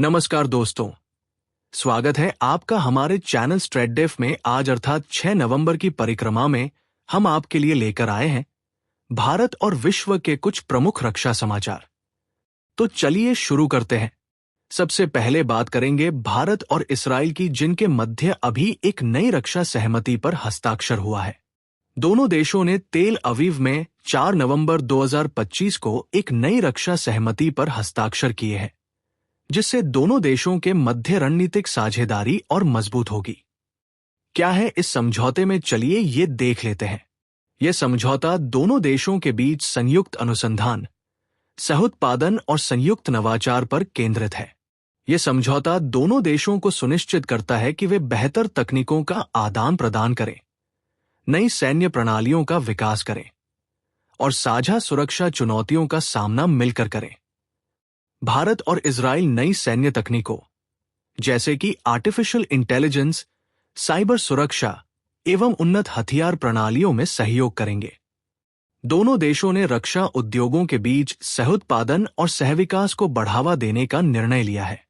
नमस्कार दोस्तों, स्वागत है आपका हमारे चैनल स्ट्रेटडेफ में। आज अर्थात 6 नवंबर की परिक्रमा में हम आपके लिए लेकर आए हैं भारत और विश्व के कुछ प्रमुख रक्षा समाचार। तो चलिए शुरू करते हैं। सबसे पहले बात करेंगे भारत और इस्राइल की, जिनके मध्य अभी एक नई रक्षा सहमति पर हस्ताक्षर हुआ है। दोनों देशों ने तेल अवीव में 4 नवंबर 2025 को एक नई रक्षा सहमति पर हस्ताक्षर किए हैं, जिससे दोनों देशों के मध्य रणनीतिक साझेदारी और मजबूत होगी। क्या है इस समझौते में, चलिए ये देख लेते हैं। यह समझौता दोनों देशों के बीच संयुक्त अनुसंधान, सहोत्पादन और संयुक्त नवाचार पर केंद्रित है। यह समझौता दोनों देशों को सुनिश्चित करता है कि वे बेहतर तकनीकों का आदान प्रदान करें, नई सैन्य प्रणालियों का विकास करें और साझा सुरक्षा चुनौतियों का सामना मिलकर करें। भारत और इजराइल नई सैन्य तकनीकों जैसे कि आर्टिफिशियल इंटेलिजेंस, साइबर सुरक्षा एवं उन्नत हथियार प्रणालियों में सहयोग करेंगे। दोनों देशों ने रक्षा उद्योगों के बीच सहोत्पादन और सहविकास को बढ़ावा देने का निर्णय लिया है।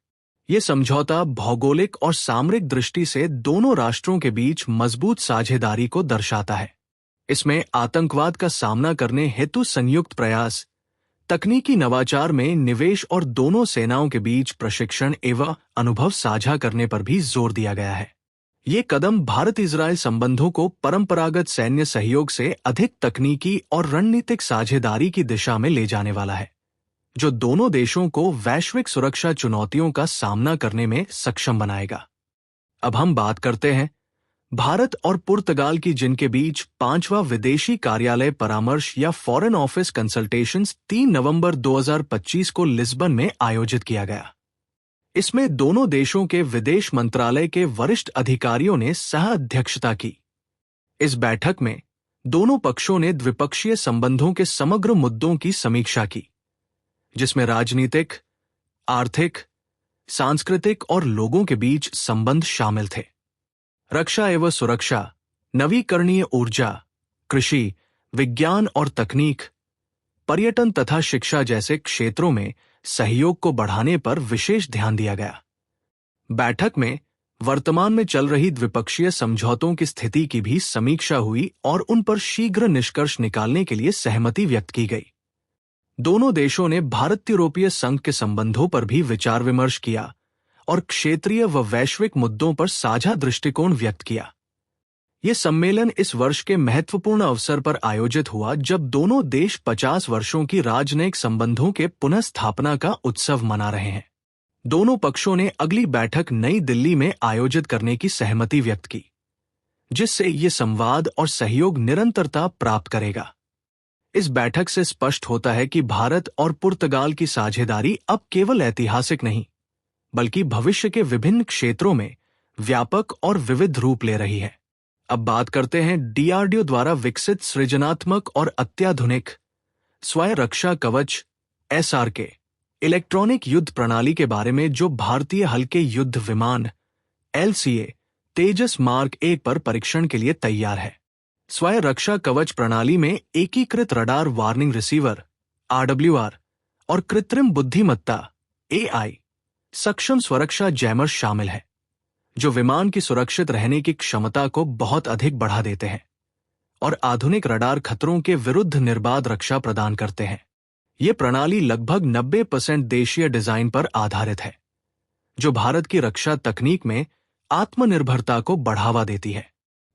यह समझौता भौगोलिक और सामरिक दृष्टि से दोनों राष्ट्रों के बीच मजबूत साझेदारी को दर्शाता है। इसमें आतंकवाद का सामना करने हेतु संयुक्त प्रयास, तकनीकी नवाचार में निवेश और दोनों सेनाओं के बीच प्रशिक्षण एवं अनुभव साझा करने पर भी जोर दिया गया है। ये कदम भारत इजराइल संबंधों को परंपरागत सैन्य सहयोग से अधिक तकनीकी और रणनीतिक साझेदारी की दिशा में ले जाने वाला है, जो दोनों देशों को वैश्विक सुरक्षा चुनौतियों का सामना करने में सक्षम बनाएगा। अब हम बात करते हैं भारत और पुर्तगाल की, जिनके बीच 5वां विदेशी कार्यालय परामर्श या फॉरेन ऑफिस कंसल्टेशंस 3 नवंबर 2025 को लिस्बन में आयोजित किया गया। इसमें दोनों देशों के विदेश मंत्रालय के वरिष्ठ अधिकारियों ने सह अध्यक्षता की। इस बैठक में दोनों पक्षों ने द्विपक्षीय संबंधों के समग्र मुद्दों की समीक्षा की, जिसमें राजनीतिक, आर्थिक, सांस्कृतिक और लोगों के बीच संबंध शामिल थे। रक्षा एवं सुरक्षा, नवीकरणीय ऊर्जा, कृषि, विज्ञान और तकनीक, पर्यटन तथा शिक्षा जैसे क्षेत्रों में सहयोग को बढ़ाने पर विशेष ध्यान दिया गया। बैठक में वर्तमान में चल रही द्विपक्षीय समझौतों की स्थिति की भी समीक्षा हुई और उन पर शीघ्र निष्कर्ष निकालने के लिए सहमति व्यक्त की गई। दोनों देशों ने भारत यूरोपीय संघ के संबंधों पर भी विचार विमर्श किया और क्षेत्रीय व वैश्विक मुद्दों पर साझा दृष्टिकोण व्यक्त किया। यह सम्मेलन इस वर्ष के महत्वपूर्ण अवसर पर आयोजित हुआ, जब दोनों देश 50 वर्षों की राजनयिक संबंधों के पुनर्स्थापना का उत्सव मना रहे हैं। दोनों पक्षों ने अगली बैठक नई दिल्ली में आयोजित करने की सहमति व्यक्त की, जिससे ये संवाद और सहयोग निरंतरता प्राप्त करेगा। इस बैठक से स्पष्ट होता है कि भारत और पुर्तगाल की साझेदारी अब केवल ऐतिहासिक नहीं, बल्कि भविष्य के विभिन्न क्षेत्रों में व्यापक और विविध रूप ले रही है। अब बात करते हैं डीआरडीओ द्वारा विकसित सृजनात्मक और अत्याधुनिक स्वयं रक्षा कवच एसआरके इलेक्ट्रॉनिक युद्ध प्रणाली के बारे में, जो भारतीय हल्के युद्ध विमान एलसीए तेजस मार्क 1 पर परीक्षण के लिए तैयार है। स्वयं रक्षा कवच प्रणाली में एकीकृत रडार वार्निंग रिसीवर आरडब्ल्यूआर और कृत्रिम बुद्धिमत्ता एआई सक्षम सुरक्षा जैमर शामिल है, जो विमान की सुरक्षित रहने की क्षमता को बहुत अधिक बढ़ा देते हैं और आधुनिक रडार खतरों के विरुद्ध निर्बाध रक्षा प्रदान करते हैं। ये प्रणाली लगभग 90% देशीय डिजाइन पर आधारित है, जो भारत की रक्षा तकनीक में आत्मनिर्भरता को बढ़ावा देती है।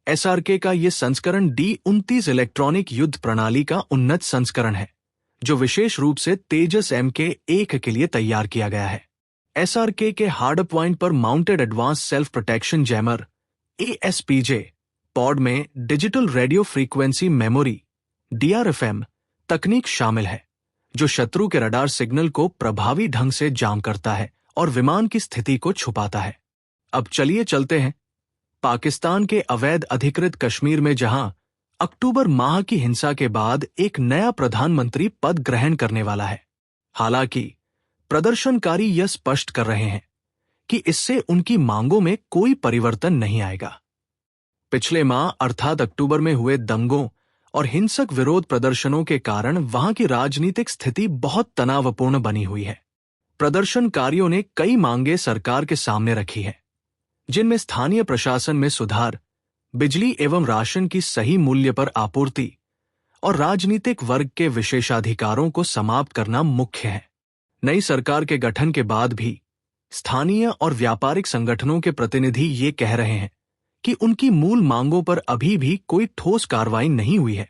एसआरके का ये संस्करण D-29 इलेक्ट्रॉनिक युद्ध प्रणाली का उन्नत संस्करण है, जो विशेष रूप से तेजस MK-1 के लिए तैयार किया गया है। एसआरके के हार्ड पॉइंट पर mounted advance self protection jammer ASPJ pod में digital radio frequency memory DRFM तकनीक शामिल है, जो शत्रु के रडार सिग्नल को प्रभावी ढंग से जाम करता है और विमान की स्थिति को छुपाता है। अब चलिए चलते हैं पाकिस्तान के अवैध अधिकृत कश्मीर में, जहां अक्टूबर माह की हिंसा के बाद एक नया प्रधानमंत्री पद ग्रहण करने वाला है। हालांकि प्रदर्शनकारी यह स्पष्ट कर रहे हैं कि इससे उनकी मांगों में कोई परिवर्तन नहीं आएगा। पिछले माह अर्थात अक्टूबर में हुए दंगों और हिंसक विरोध प्रदर्शनों के कारण वहां की राजनीतिक स्थिति बहुत तनावपूर्ण बनी हुई है। प्रदर्शनकारियों ने कई मांगे सरकार के सामने रखी हैं, जिनमें स्थानीय प्रशासन में सुधार, बिजली एवं राशन की सही मूल्य पर आपूर्ति और राजनीतिक वर्ग के विशेषाधिकारों को समाप्त करना मुख्य है। नई सरकार के गठन के बाद भी स्थानीय और व्यापारिक संगठनों के प्रतिनिधि ये कह रहे हैं कि उनकी मूल मांगों पर अभी भी कोई ठोस कार्रवाई नहीं हुई है,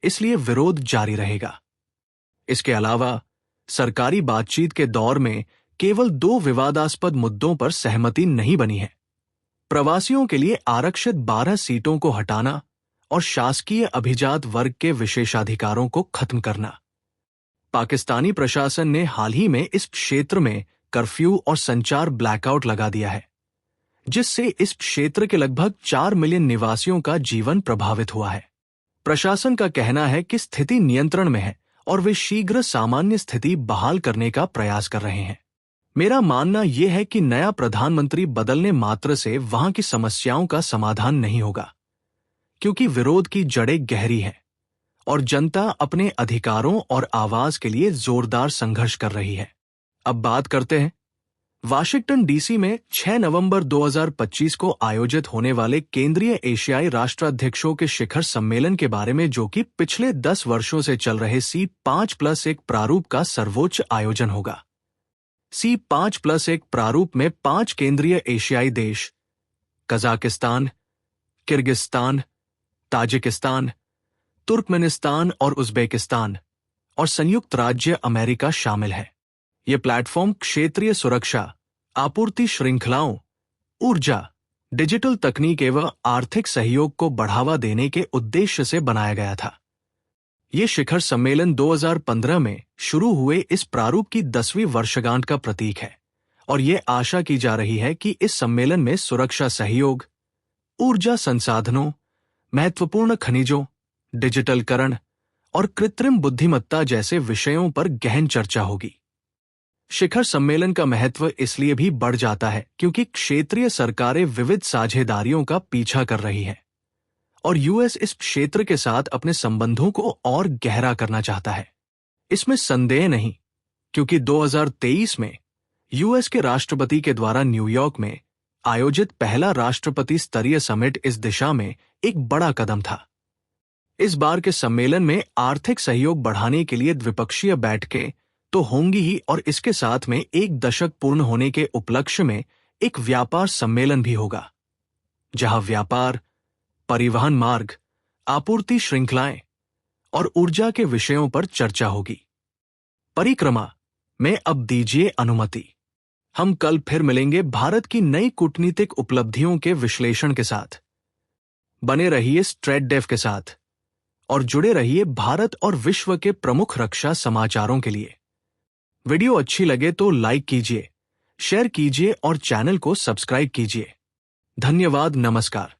इसलिए विरोध जारी रहेगा। इसके अलावा सरकारी बातचीत के दौर में केवल 2 विवादास्पद मुद्दों पर सहमति नहीं बनी है। प्रवासियों के लिए आरक्षित 12 सीटों को हटाना और शासकीय अभिजात वर्ग के विशेषाधिकारों को खत्म करना। पाकिस्तानी प्रशासन ने हाल ही में इस क्षेत्र में कर्फ्यू और संचार ब्लैकआउट लगा दिया है, जिससे इस क्षेत्र के लगभग 4 मिलियन निवासियों का जीवन प्रभावित हुआ है। प्रशासन का कहना है कि स्थिति नियंत्रण में है और वे शीघ्र सामान्य स्थिति बहाल करने का प्रयास कर रहे हैं। मेरा मानना यह है कि नया प्रधानमंत्री बदलने मात्र से वहां की समस्याओं का समाधान नहीं होगा, क्योंकि विरोध की जड़ें गहरी हैं और जनता अपने अधिकारों और आवाज के लिए जोरदार संघर्ष कर रही है। अब बात करते हैं वाशिंगटन डीसी में 6 नवंबर 2025 को आयोजित होने वाले केंद्रीय एशियाई राष्ट्राध्यक्षों के शिखर सम्मेलन के बारे में, जो कि पिछले 10 वर्षों से चल रहे C5+1 प्रारूप का सर्वोच्च आयोजन होगा। C5+1 प्रारूप में 5 केंद्रीय एशियाई देश कजाकिस्तान, किर्गिस्तान, ताजिकिस्तान, तुर्कमेनिस्तान और उज्बेकिस्तान और संयुक्त राज्य अमेरिका शामिल है। ये प्लेटफॉर्म क्षेत्रीय सुरक्षा, आपूर्ति श्रृंखलाओं, ऊर्जा, डिजिटल तकनीक एवं आर्थिक सहयोग को बढ़ावा देने के उद्देश्य से बनाया गया था। ये शिखर सम्मेलन 2015 में शुरू हुए इस प्रारूप की 10वीं वर्षगांठ का प्रतीक है और ये आशा की जा रही है कि इस सम्मेलन में सुरक्षा सहयोग, ऊर्जा संसाधनों, महत्वपूर्ण खनिजों, डिजिटलकरण और कृत्रिम बुद्धिमत्ता जैसे विषयों पर गहन चर्चा होगी। शिखर सम्मेलन का महत्व इसलिए भी बढ़ जाता है क्योंकि क्षेत्रीय सरकारें विविध साझेदारियों का पीछा कर रही हैं और यूएस इस क्षेत्र के साथ अपने संबंधों को और गहरा करना चाहता है। इसमें संदेह नहीं, क्योंकि 2023 में यूएस के राष्ट्रपति के द्वारा न्यूयॉर्क में आयोजित पहला राष्ट्रपति स्तरीय समिट इस दिशा में एक बड़ा कदम था। इस बार के सम्मेलन में आर्थिक सहयोग बढ़ाने के लिए द्विपक्षीय बैठकें तो होंगी ही और इसके साथ में 1 दशक पूर्ण होने के उपलक्ष्य में एक व्यापार सम्मेलन भी होगा, जहां व्यापार, परिवहन मार्ग, आपूर्ति श्रृंखलाएं और ऊर्जा के विषयों पर चर्चा होगी। परिक्रमा में अब दीजिए अनुमति। हम कल फिर मिलेंगे भारत की नई कूटनीतिक उपलब्धियों के विश्लेषण के साथ। बने रहिए स्ट्रेटडेफ के साथ और जुड़े रहिए भारत और विश्व के प्रमुख रक्षा समाचारों के लिए। वीडियो अच्छी लगे तो लाइक कीजिए, शेयर कीजिए और चैनल को सब्सक्राइब कीजिए। धन्यवाद। नमस्कार।